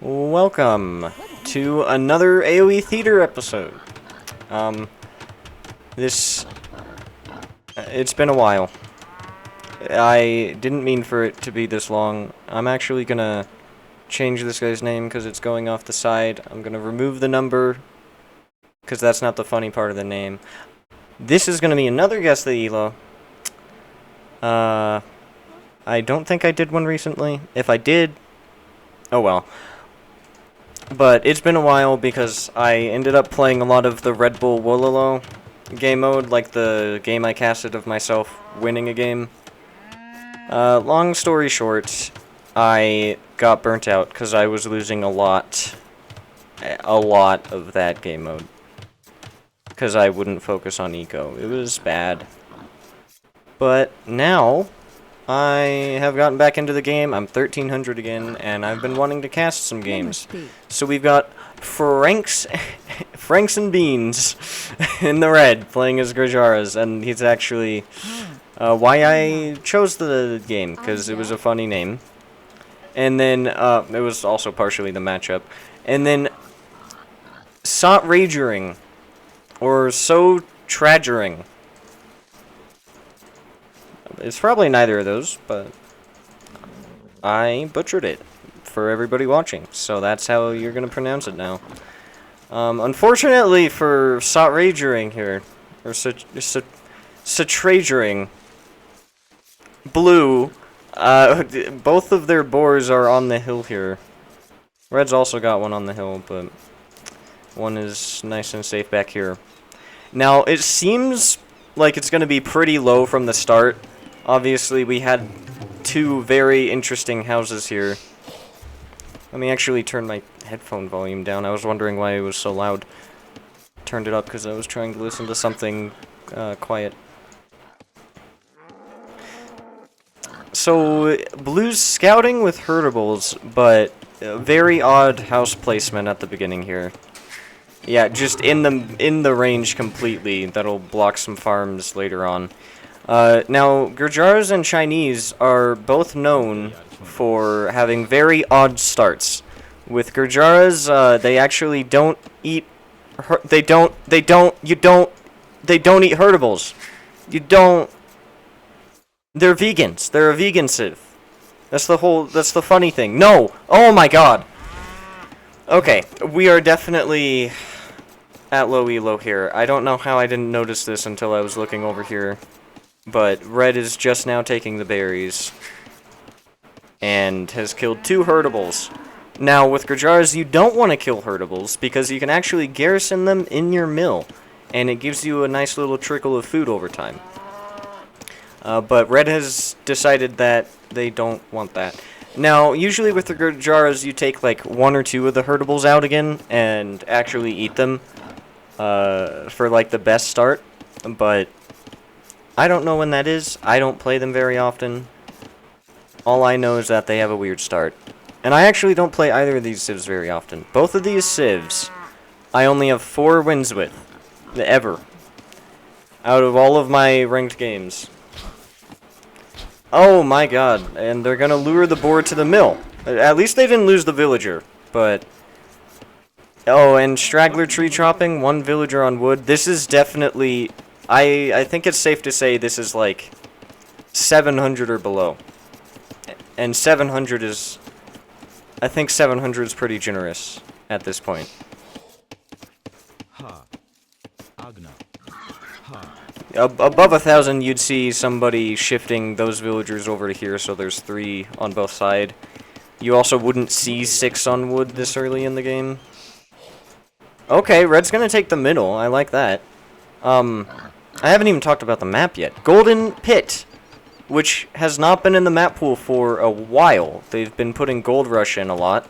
Welcome to another AoE Theater episode. It's been a while. I didn't mean for it to be this long. I'm actually gonna change this guy's name because it's going off the side. I'm gonna remove the number because that's not the funny part of the name. This is gonna be another Guess the ELO. I don't think I did one recently. If I did, oh well. But it's been a while because I ended up playing a lot of the Red Bull Wololo game mode, like the game I casted of myself winning a game. Long story short, I got burnt out because I was losing a lot of that game mode. Because I wouldn't focus on eco. It was bad. But now, I have gotten back into the game. I'm 1300 again, and I've been wanting to cast some games. So we've got Franks and Beans in the red playing as Grajaras, and he's actually why I chose the game, because it was a funny name. And then it was also partially the matchup. And then Sot Ragering, or So Tragering. It's probably neither of those, but I butchered it for everybody watching, so that's how you're going to pronounce it now. Unfortunately for Sot Ragering here, or Satragering, Blue, both of their boars are on the hill here. Red's also got one on the hill, but one is nice and safe back here. Now, it seems like it's going to be pretty low from the start. Obviously, we had two very interesting houses here. Let me actually turn my headphone volume down. I was wondering why it was so loud. Turned it up because I was trying to listen to something quiet. So, Blue's scouting with herdables, but very odd house placement at the beginning here. Yeah, just in the range completely. That'll block some farms later on. Now, Gurjaras and Chinese are both known for having very odd starts. With Gurjaras, they actually don't eat. They don't eat herdables. They're vegans. They're a vegan civ. That's the funny thing. No! Oh my god! Okay, we are definitely at low elo here. I don't know how I didn't notice this until I was looking over here. But Red is just now taking the berries. And has killed 2 herdables. Now, with Grajaras, you don't want to kill herdables, because you can actually garrison them in your mill. And it gives you a nice little trickle of food over time. But Red has decided that they don't want that. Now, usually with the Grajaras, you take like 1 or 2 of the herdables out again, and actually eat them. For like the best start. But I don't know when that is. I don't play them very often. All I know is that they have a weird start. And I actually don't play either of these civs very often. Both of these civs, I only have 4 wins with. Ever. Out of all of my ranked games. Oh my god. And they're gonna lure the boar to the mill. At least they didn't lose the villager. But oh, and straggler tree chopping, 1 villager on wood. This is definitely... I think it's safe to say this is like 700 or below. And 700 is... I think 700 is pretty generous at this point. Above 1,000, you'd see somebody shifting those villagers over to here, so there's 3 on both sides. You also wouldn't see 6 on wood this early in the game. Okay, Red's gonna take the middle. I like that. I haven't even talked about the map yet. Golden Pit, which has not been in the map pool for a while. They've been putting Gold Rush in a lot.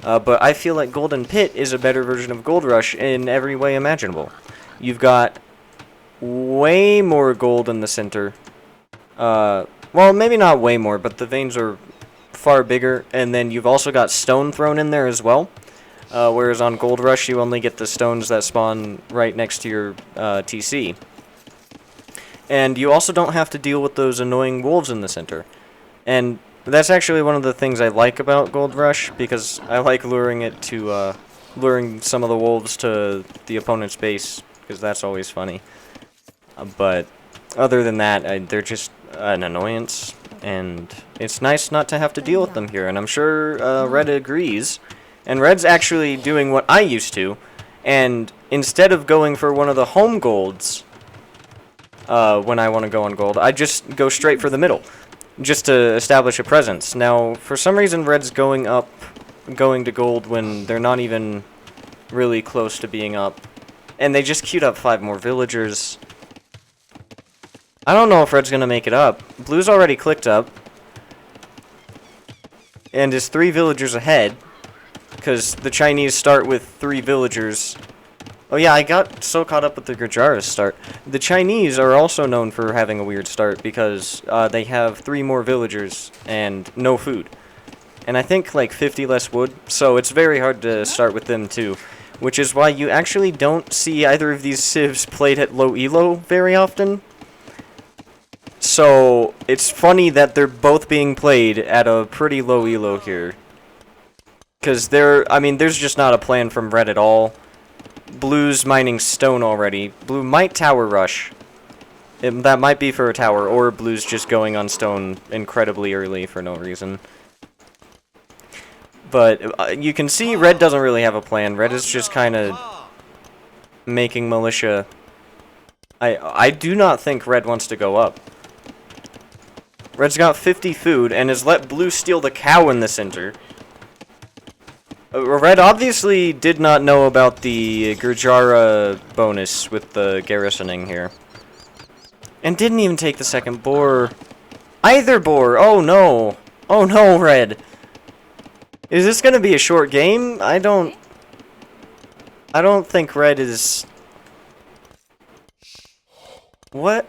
But I feel like Golden Pit is a better version of Gold Rush in every way imaginable. You've got way more gold in the center. Well, maybe not way more, but the veins are far bigger. And then you've also got stone thrown in there as well. Whereas on Gold Rush, you only get the stones that spawn right next to your TC. And you also don't have to deal with those annoying wolves in the center. And That's actually one of the things I like about Gold Rush, because I like luring it to, luring some of the wolves to the opponent's base, because that's always funny. But other than that, they're just an annoyance, and it's nice not to have to deal with them here, and I'm sure Red agrees. And Red's actually doing what I used to, and instead of going for one of the home golds, when I want to go on gold, I just go straight for the middle, just to establish a presence. Now, for some reason, Red's going to gold when they're not even really close to being up. And they just queued up 5 more villagers. I don't know if Red's going to make it up. Blue's already clicked up. And is 3 villagers ahead. Because the Chinese start with 3 villagers. Oh yeah, I got so caught up with the Gurjara's start. The Chinese are also known for having a weird start because they have 3 more villagers and no food. And I think like 50 less wood, so it's very hard to start with them too. Which is why you actually don't see either of these civs played at low ELO very often. So it's funny that they're both being played at a pretty low ELO here. Because there's just not a plan from Red at all. Blue's mining stone already. Blue might tower rush. That might be for a tower, or Blue's just going on stone incredibly early for no reason. But you can see Red doesn't really have a plan. Red is just kind of making militia. I do not think Red wants to go up. Red's got 50 food and has let Blue steal the cow in the center. Red obviously did not know about the Gurjara bonus with the garrisoning here. And didn't even take the second boar. Either boar! Oh no! Oh no, Red! Is this gonna be a short game? I don't think Red is... What?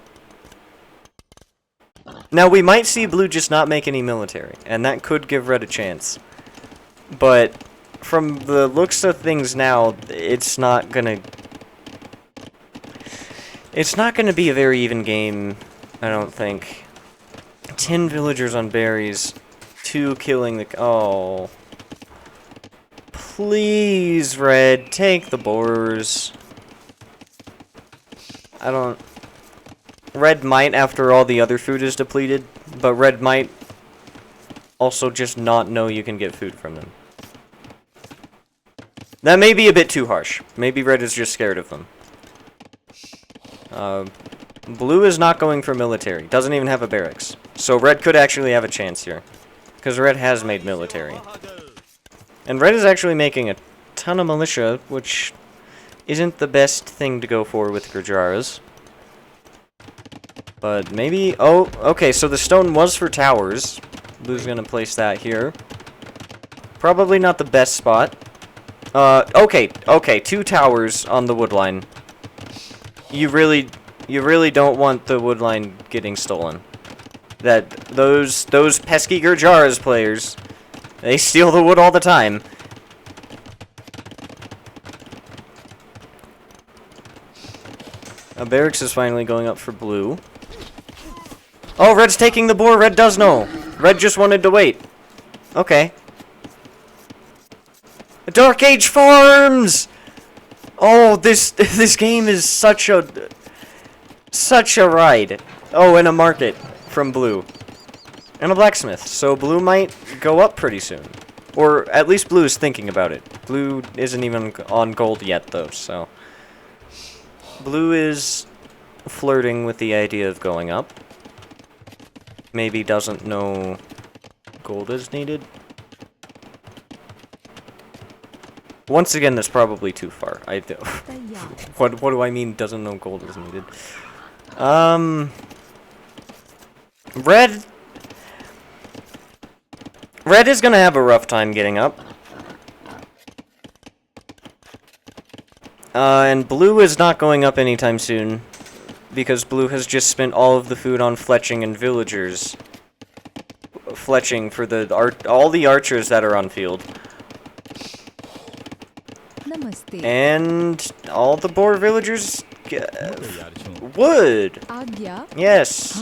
Now, we might see Blue just not make any military, and that could give Red a chance. But... from the looks of things now, it's not gonna be a very even game, I don't think. 10 villagers on berries, 2 killing the... Oh. Please, Red, take the boars. Red might after all the other food is depleted, but Red might also just not know you can get food from them. That may be a bit too harsh. Maybe Red is just scared of them. Blue is not going for military. Doesn't even have a barracks. So Red could actually have a chance here. Because Red has made military. And Red is actually making a ton of militia, which isn't the best thing to go for with Gurjaras. But maybe... Oh, okay, so the stone was for towers. Blue's gonna place that here. Probably not the best spot. Okay, 2 towers on the wood line. You really don't want the wood line getting stolen. Those pesky Gurjaras players, they steal the wood all the time. A barracks is finally going up for Blue. Oh, Red's taking the boar. Red does know. Red just wanted to wait. Okay. Dark Age Farms! Oh, this game is such a ride. Oh, and a market from Blue. And a blacksmith. So Blue might go up pretty soon. Or at least Blue is thinking about it. Blue isn't even on gold yet, though, so... Blue is flirting with the idea of going up. Maybe doesn't know gold is needed. Once again, that's probably too far. What do I mean doesn't know gold is needed? Red is gonna have a rough time getting up. And Blue is not going up anytime soon. Because Blue has just spent all of the food on fletching and villagers. Fletching for all the archers that are on field. And all the boar villagers wood. Yes.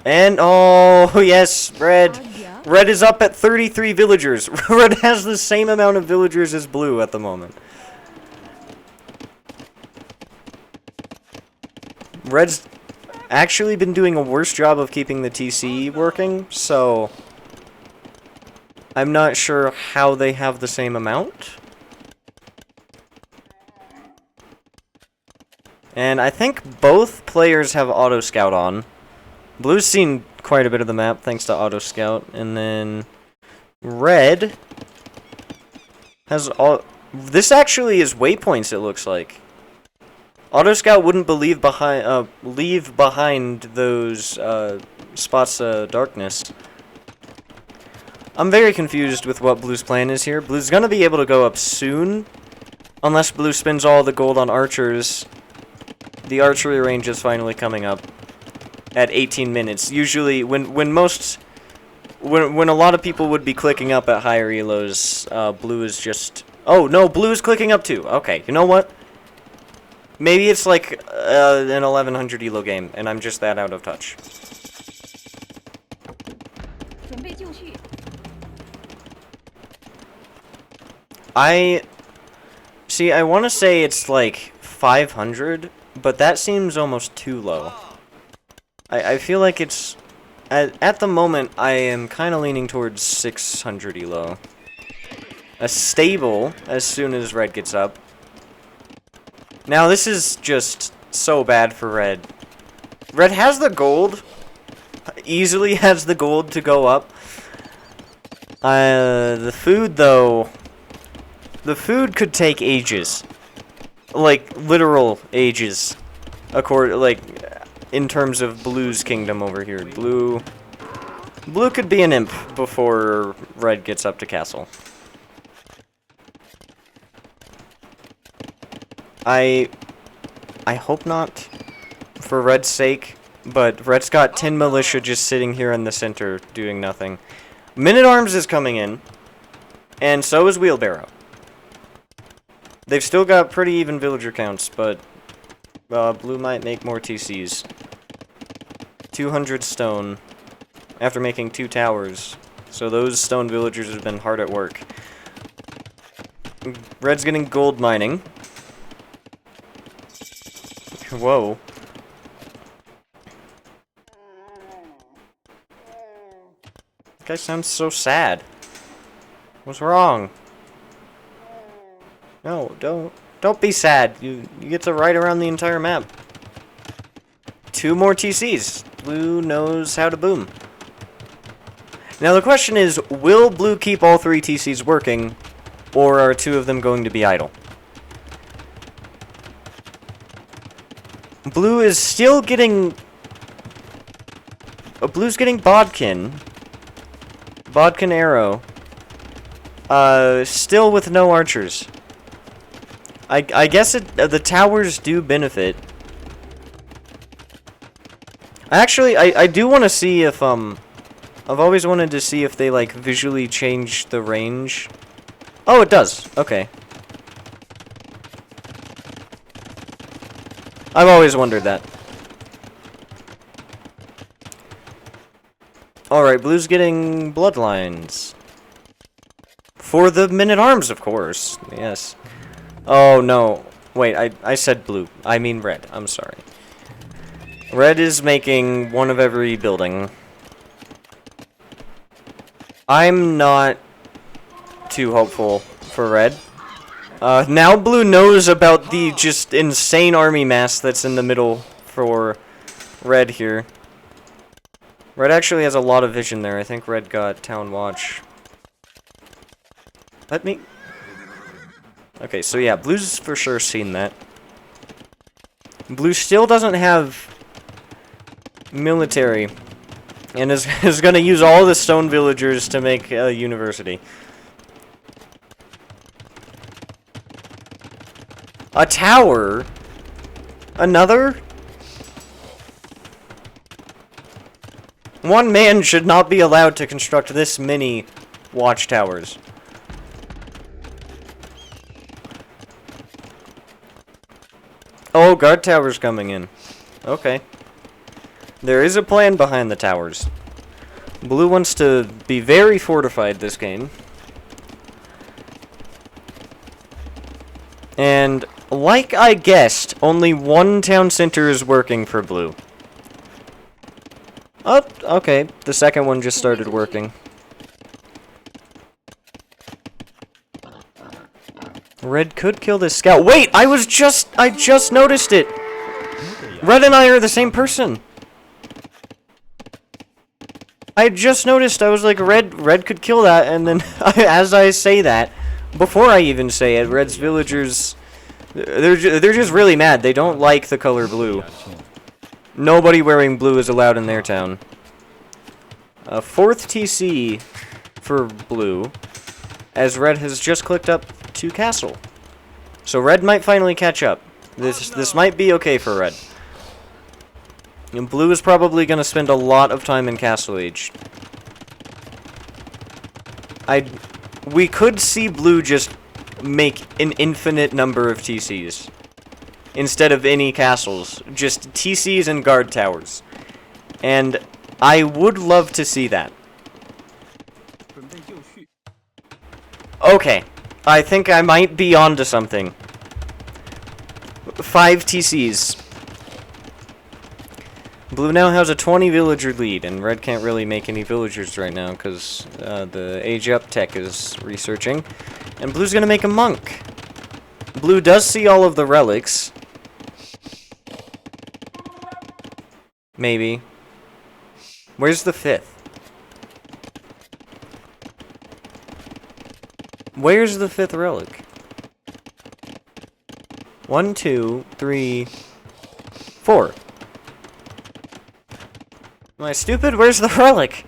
And, oh, yes, Red. Red is up at 33 villagers. Red has the same amount of villagers as Blue at the moment. Red's actually been doing a worse job of keeping the TC working, so I'm not sure how they have the same amount. And I think both players have Auto Scout on. Blue's seen quite a bit of the map thanks to Auto Scout, and then Red has all. This actually is waypoints, it looks like. Auto Scout wouldn't leave behind those spots of darkness. I'm very confused with what Blue's plan is here. Blue's gonna be able to go up soon, unless Blue spends all the gold on archers. The archery range is finally coming up at 18 minutes. Usually, when a lot of people would be clicking up at higher elos, Blue is just. Oh no, Blue is clicking up too. Okay, you know what? Maybe it's like an 1100 elo game, and I'm just that out of touch. I want to say it's like 500, but that seems almost too low. I feel like it's at the moment I am kind of leaning towards 600 elo. A stable as soon as Red gets up. Now this is just so bad for Red. Red has the gold. Easily has the gold to go up. The food though. The food could take ages. Like literal ages. In terms of Blue's kingdom over here. Blue could be an imp before Red gets up to castle. I hope not, for Red's sake, but Red's got 10 militia just sitting here in the center doing nothing. Men-at-Arms is coming in, and so is Wheelbarrow. They've still got pretty even villager counts, but Blue might make more TCs. 200 stone, after making 2 towers, so those stone villagers have been hard at work. Red's getting gold mining. Whoa. That guy sounds so sad. What's wrong? No, don't be sad. You get to ride around the entire map. 2 more TCs. Blue knows how to boom. Now the question is, will Blue keep all 3 TCs working, or are 2 of them going to be idle? Blue is still getting... Blue's getting Bodkin. Bodkin arrow. Still with no archers. I guess the towers do benefit. Actually, I do want to see if, I've always wanted to see if they, like, visually change the range. Oh, it does. Okay. I've always wondered that. Alright, Blue's getting bloodlines. For the men-at-arms, of course. Yes. Oh, no. Wait, I said Blue. I mean Red. I'm sorry. Red is making one of every building. I'm not too hopeful for Red. Now Blue knows about the just insane army mass that's in the middle for Red here. Red actually has a lot of vision there. I think Red got Town Watch. Let me... Okay, so yeah, Blue's for sure seen that. Blue still doesn't have military, and is going to use all the stone villagers to make a university. A tower? Another? One man should not be allowed to construct this many watchtowers. Oh, guard tower's coming in. Okay. There is a plan behind the towers. Blue wants to be very fortified this game. And, like I guessed, only one town center is working for Blue. Oh, okay. The second one just started working. Red could kill this scout. Wait, I just noticed it! Red and I are the same person! I just noticed, I was like, Red could kill that, and then, as I say that, before I even say it, Red's villagers, they're just really mad. They don't like the color blue. Nobody wearing blue is allowed in their town. Fourth TC for blue, as Red has just clicked up to castle. So Red might finally catch up. This might be okay for Red. And Blue is probably going to spend a lot of time in Castle Age. We could see Blue just make an infinite number of TCs. Instead of any castles. Just TCs and guard towers. And I would love to see that. Okay. I think I might be onto something. 5 TCs. Blue now has a 20 villager lead, and Red can't really make any villagers right now because the Age Up tech is researching. And Blue's gonna make a monk. Blue does see all of the relics. Maybe. Where's the 5th? Where's the 5th relic? 1, 2, 3, 4. Am I stupid? Where's the relic?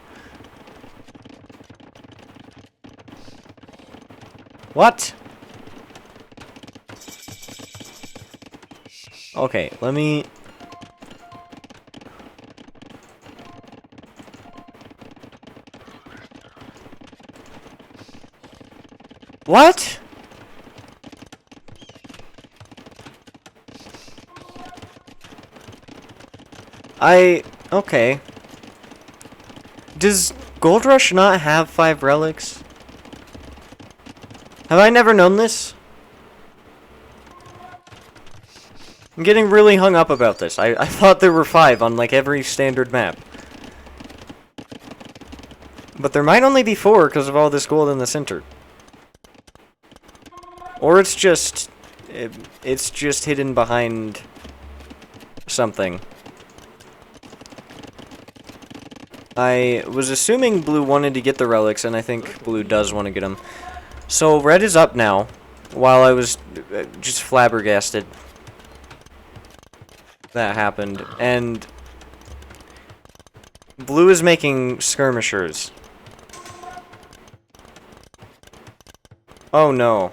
What? Okay, let me... What? Okay. Does Gold Rush not have 5 relics? Have I never known this? I'm getting really hung up about this. I thought there were 5 on like every standard map. But there might only be 4 because of all this gold in the center. Or it's just hidden behind something. I was assuming Blue wanted to get the relics, and I think Blue does want to get them. So Red is up now, while I was just flabbergasted that happened. And Blue is making skirmishers. Oh no.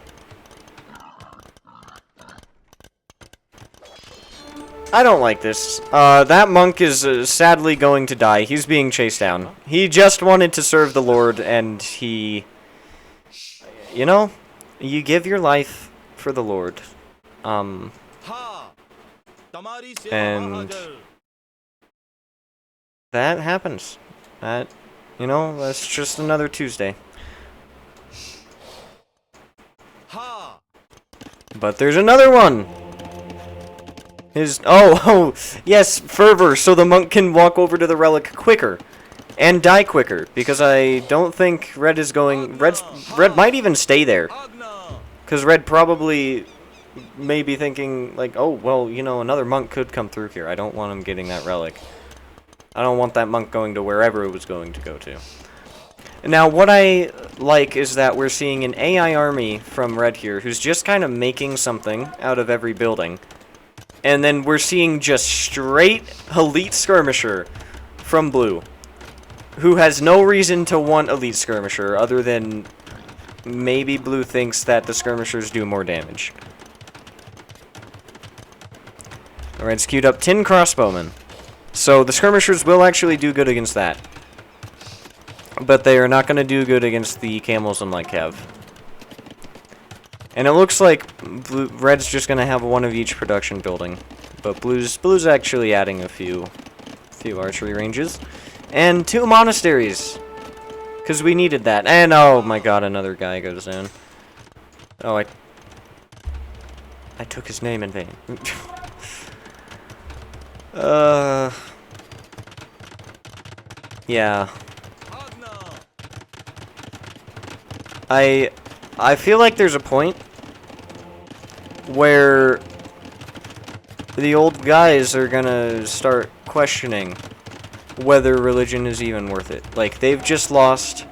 I don't like this. That monk is sadly going to die. He's being chased down. He just wanted to serve the Lord, and he... You know, you give your life for the Lord. And... that happens. That, you know, that's just another Tuesday. But there's another one! Oh, yes, fervor, so the monk can walk over to the relic quicker. And die quicker, because I don't think Red is going... Red might even stay there. Because Red probably may be thinking, like, oh, well, you know, another monk could come through here. I don't want him getting that relic. I don't want that monk going to wherever it was going to go to. Now, what I like is that we're seeing an AI army from Red here, who's just kind of making something out of every building. And then we're seeing just straight Elite Skirmisher from Blue, who has no reason to want Elite Skirmisher other than maybe Blue thinks that the Skirmishers do more damage. Red's queued up 10 crossbowmen. So the Skirmishers will actually do good against that. But they are not going to do good against the camels and light cav. And it looks like Red's just going to have one of each production building. But Blue's actually adding a few few archery ranges, and 2 monasteries, because we needed that. And oh my god, another guy goes down. Oh, I took his name in vain. Yeah. I feel like there's a point where the old guys are gonna start questioning whether religion is even worth it. Like, they've just lost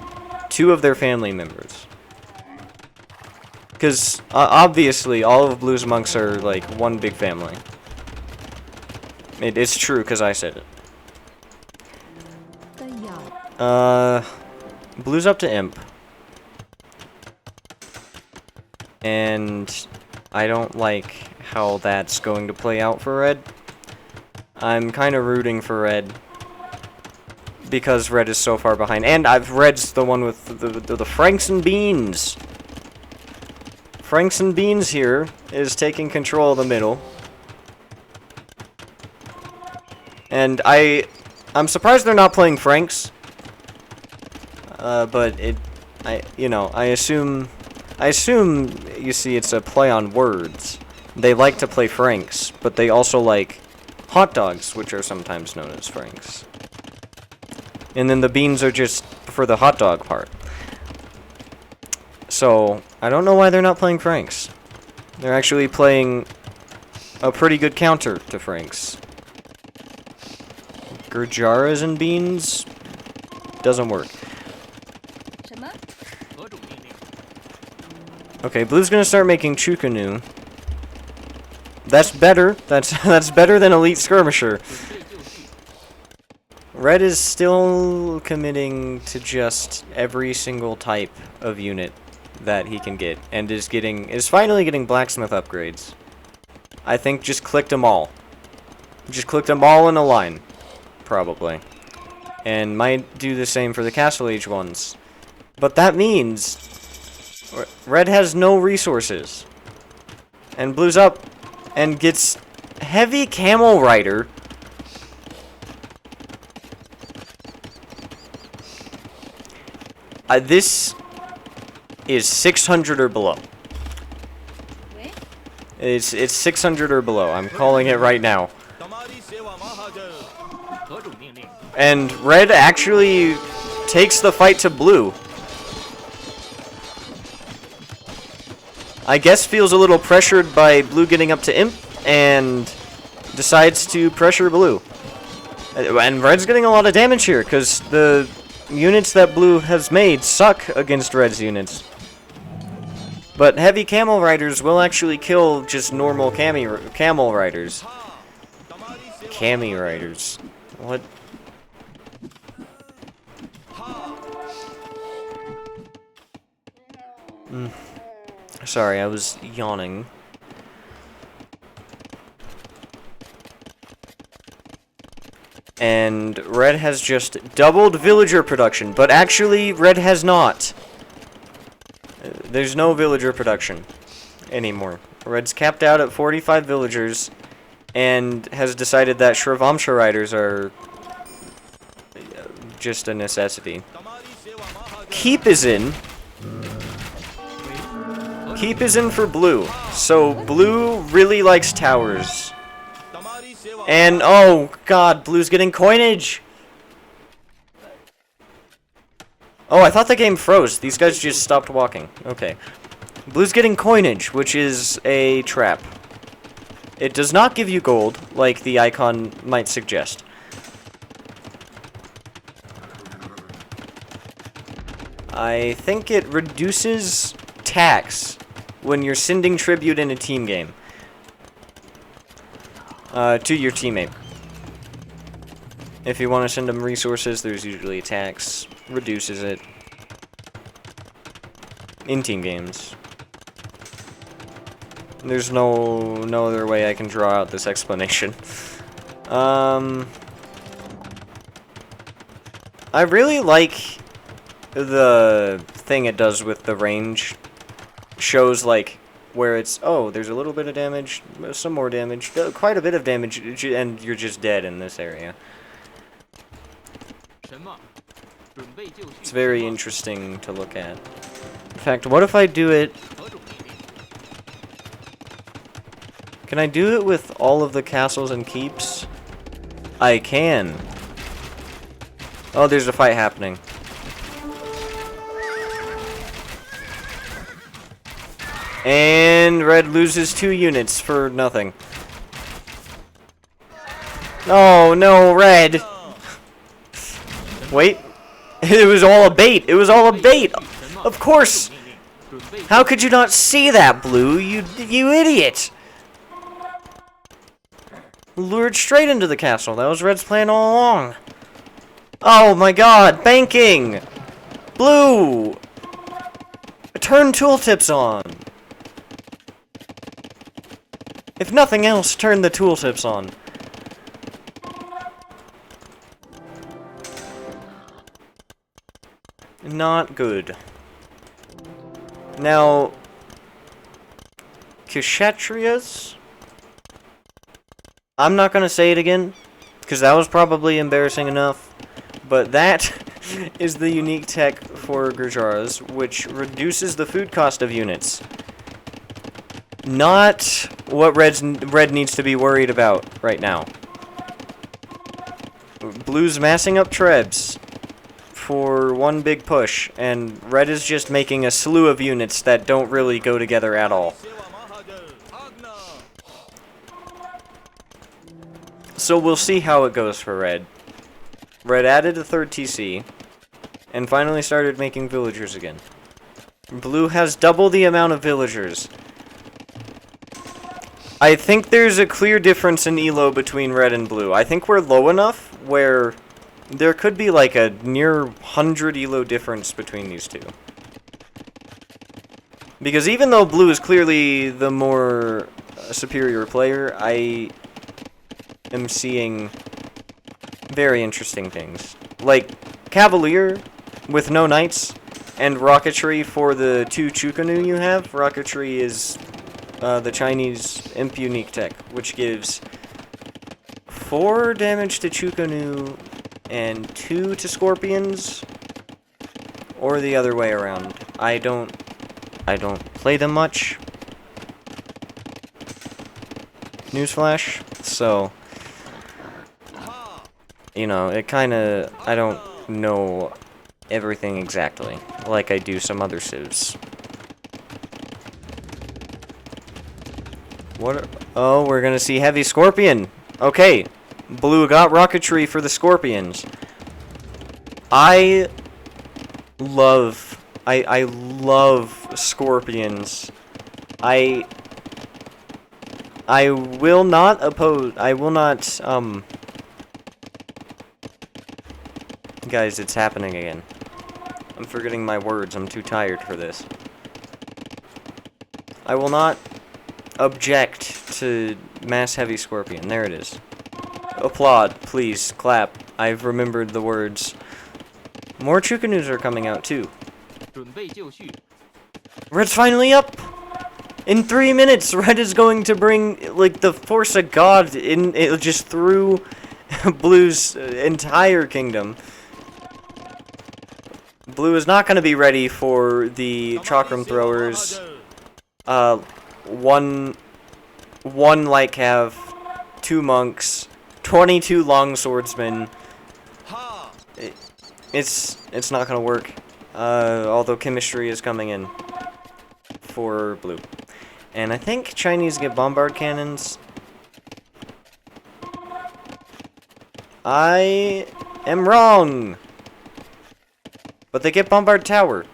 2 of their family members. Because, obviously, all of Blue's monks are, like, one big family. It's true, because I said it. Blue's up to Imp. And I don't like how that's going to play out for Red. I'm kind of rooting for Red because Red is so far behind. And Red's the one with the Franks and Beans. Franks and Beans here is taking control of the middle. And I'm surprised they're not playing Franks. But I assume, you see, it's a play on words. They like to play Franks, but they also like hot dogs, which are sometimes known as Franks. And then the beans are just for the hot dog part. So, I don't know why they're not playing Franks. They're actually playing a pretty good counter to Franks. Gurjaras and beans doesn't work. Okay, Blue's gonna start making Chukanu. That's better. That's better than Elite Skirmisher. Red is still committing to just every single type of unit that he can get, and is finally getting blacksmith upgrades. I think just clicked them all. Just clicked them all in a line, probably. And might do the same for the Castle Age ones. But that means Red has no resources. And Blue's up and gets Heavy Camel Rider. This is 600 or below. It's 600 or below. I'm calling it right now. And Red actually takes the fight to Blue. I guess feels a little pressured by Blue getting up to Imp and decides to pressure Blue. And Red's getting a lot of damage here because the units that Blue has made suck against Red's units. But Heavy Camel Riders will actually kill just normal Camel Riders. Cami Riders. What? Sorry, I was yawning. And Red has just doubled villager production, but actually Red has not. There's no villager production anymore. Red's capped out at 45 villagers and has decided that Shravamsha riders are just a necessity. Keep is in. Keep is in for Blue. So Blue really likes towers. And oh god, Blue's getting coinage! Oh, I thought the game froze. These guys just stopped walking. Okay. Blue's getting coinage, which is a trap. It does not give you gold, like the icon might suggest. I think it reduces tax when you're sending tribute in a team game. To your teammate. If you want to send them resources, there's usually a tax. Reduces it. In team games. There's no other way I can draw out this explanation. I really like the thing it does with the range. Shows like where it's, oh, there's a little bit of damage, some more damage, quite a bit of damage, and you're just dead in this area. It's very interesting to look at. In fact, what if I do it... Can I do it with all of the castles and keeps? I can. Oh, there's a fight happening. And red loses 2 units for nothing. Oh, no, red. Wait. It was all a bait. It was all a bait. Of course. How could you not see that, blue? You idiot. Lured straight into the castle. That was red's plan all along. Oh my god, banking. Blue. Turn tooltips on. If nothing else, turn the tooltips on. Not good. Now, Kshatriyas? I'm not gonna say it again, because that was probably embarrassing enough, but that is the unique tech for Gujaras, which reduces the food cost of units. Not what red needs to be worried about right now. Blue's massing up trebs for one big push, and red is just making a slew of units that don't really go together at all. So we'll see how it goes for red. Red added a 3rd TC, and finally started making villagers again. Blue has double the amount of villagers. I think there's a clear difference in ELO between red and blue. I think we're low enough where there could be like a near 100 ELO difference between these two. Because even though blue is clearly the more superior player, I am seeing very interesting things. Like Cavalier with no knights and rocketry for the 2 Chukanu you have. Rocketry is the Chinese imp unique tech, which gives 4 damage to Chukanu and 2 to scorpions, or the other way around. I don't play them much. Newsflash. So, you know, it kinda, I don't know everything exactly, like I do some other civs. Oh, we're gonna see heavy scorpion. Okay, blue got rocketry for the scorpions. I love scorpions. I will not oppose. I will not. Guys, it's happening again. I'm forgetting my words. I'm too tired for this. I will not object to mass heavy scorpion. There it is. Applaud, please. Clap. I've remembered the words. More Chukanus are coming out, too. Red's finally up! In 3 minutes, Red is going to bring, like, the force of God in just through Blue's entire kingdom. Blue is not going to be ready for the chakram throwers. One light cav, 2 monks, 22 long swordsmen. It's not gonna work. Although chemistry is coming in for blue, and I think Chinese get bombard cannons. I am wrong, but they get bombard tower.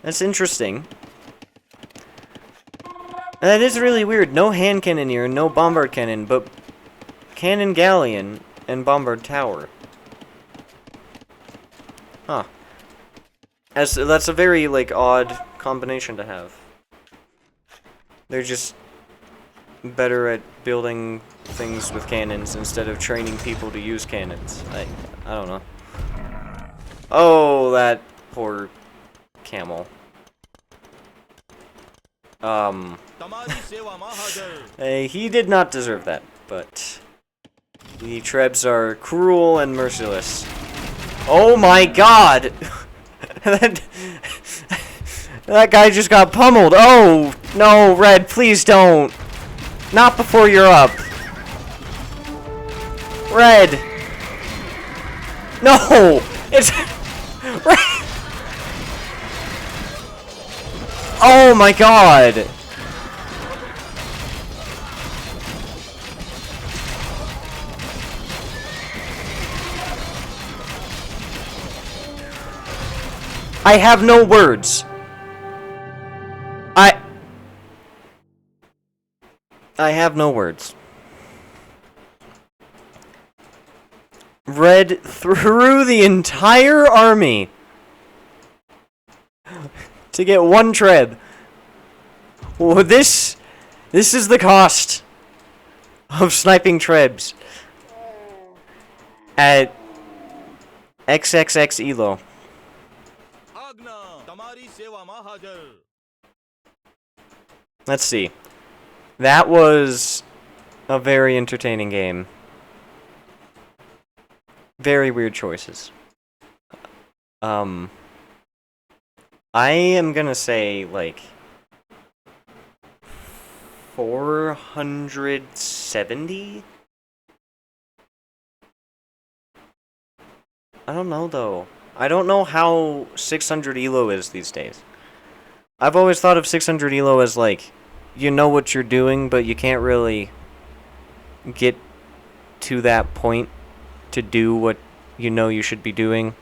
That's interesting. That is really weird. No hand cannon here, no bombard cannon, but cannon galleon and bombard tower. Huh. That's a very, like, odd combination to have. They're just better at building things with cannons instead of training people to use cannons. I don't know. Oh, that poor camel. He did not deserve that, but The Trebs are cruel and merciless. Oh my god! That guy just got pummeled. Oh, no, Red, please don't. Not before you're up. Red. No! It's... Red. Oh my god! I have no words. I have no words. Red threw the entire army to get one Treb. Well, this is the cost of sniping Trebs at XXX ELO. Let's see. That was a very entertaining game. Very weird choices. I am gonna say, like, 470? I don't know, though. I don't know how 600 ELO is these days. I've always thought of 600 ELO as, like, you know what you're doing, but you can't really get to that point to do what you know you should be doing.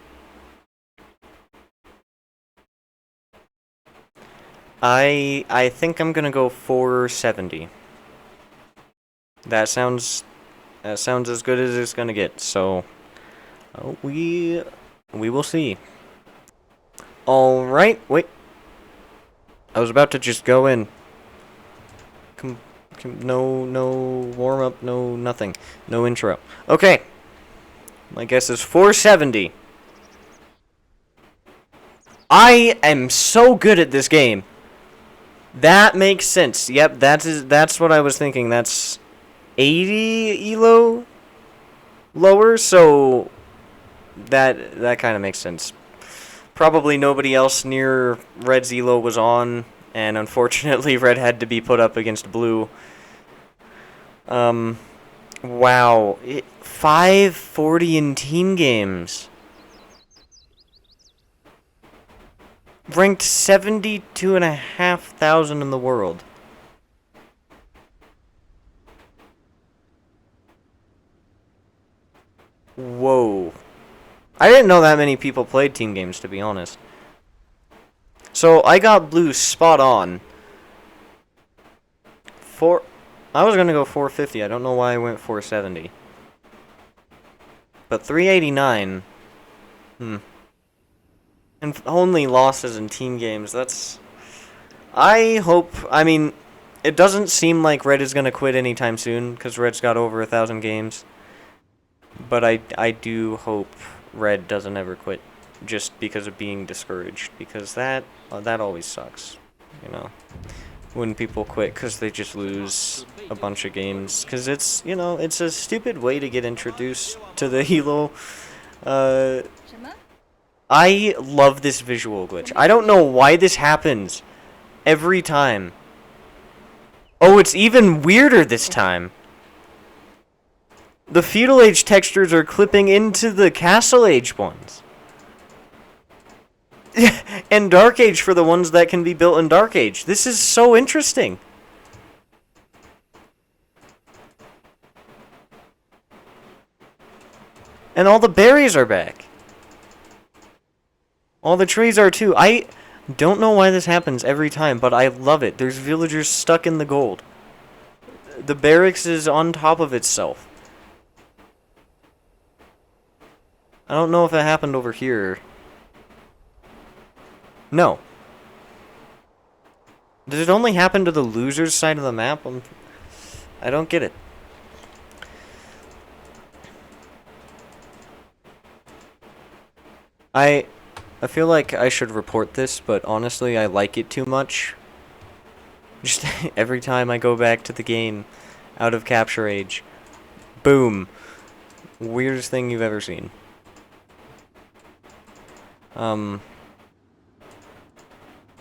I think I'm gonna go 470. That sounds as good as it's gonna get. So we will see. All right, wait. I was about to just go in. No warm up, no nothing, no intro. Okay. My guess is 470. I am so good at this game. That makes sense. Yep, that's what I was thinking. That's 80 ELO lower, so that kind of makes sense. Probably nobody else near Red's ELO was on, and unfortunately Red had to be put up against Blue. Wow. 540 in team games. Ranked 72,500 in the world. Whoa. I didn't know that many people played team games, to be honest. So, I got Blue spot on. I was gonna go 450. I don't know why I went 470. But 389. And only losses in team games. That's... I hope... I mean, it doesn't seem like Red is gonna quit anytime soon, because Red's got over 1,000 games. But I do hope Red doesn't ever quit, just because of being discouraged. Because that always sucks, you know, when people quit because they just lose a bunch of games. Because it's, you know, it's a stupid way to get introduced to the ELO. I love this visual glitch. I don't know why this happens every time. Oh, it's even weirder this time. The Feudal Age textures are clipping into the Castle Age ones. And Dark Age for the ones that can be built in Dark Age. This is so interesting. And all the berries are back. All the trees are too. I don't know why this happens every time, but I love it. There's villagers stuck in the gold. The barracks is on top of itself. I don't know if it happened over here. No. Did it only happen to the loser's side of the map? I don't get it. I feel like I should report this, but honestly, I like it too much. Just every time I go back to the game out of Capture Age, boom. Weirdest thing you've ever seen.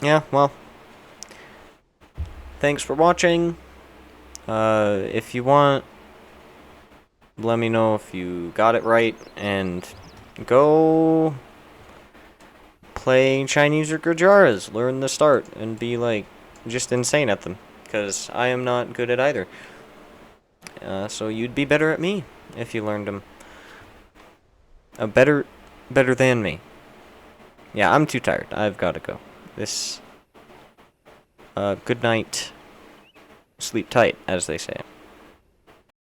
Yeah, well. Thanks for watching. If you want, let me know if you got it right, and go play Chinese or Gujaras. Learn the start and be like just insane at them, because I am not good at either. So you'd be better at me if you learned them. Better than me. Yeah, I'm too tired. I've got to go. Good night. Sleep tight, as they say.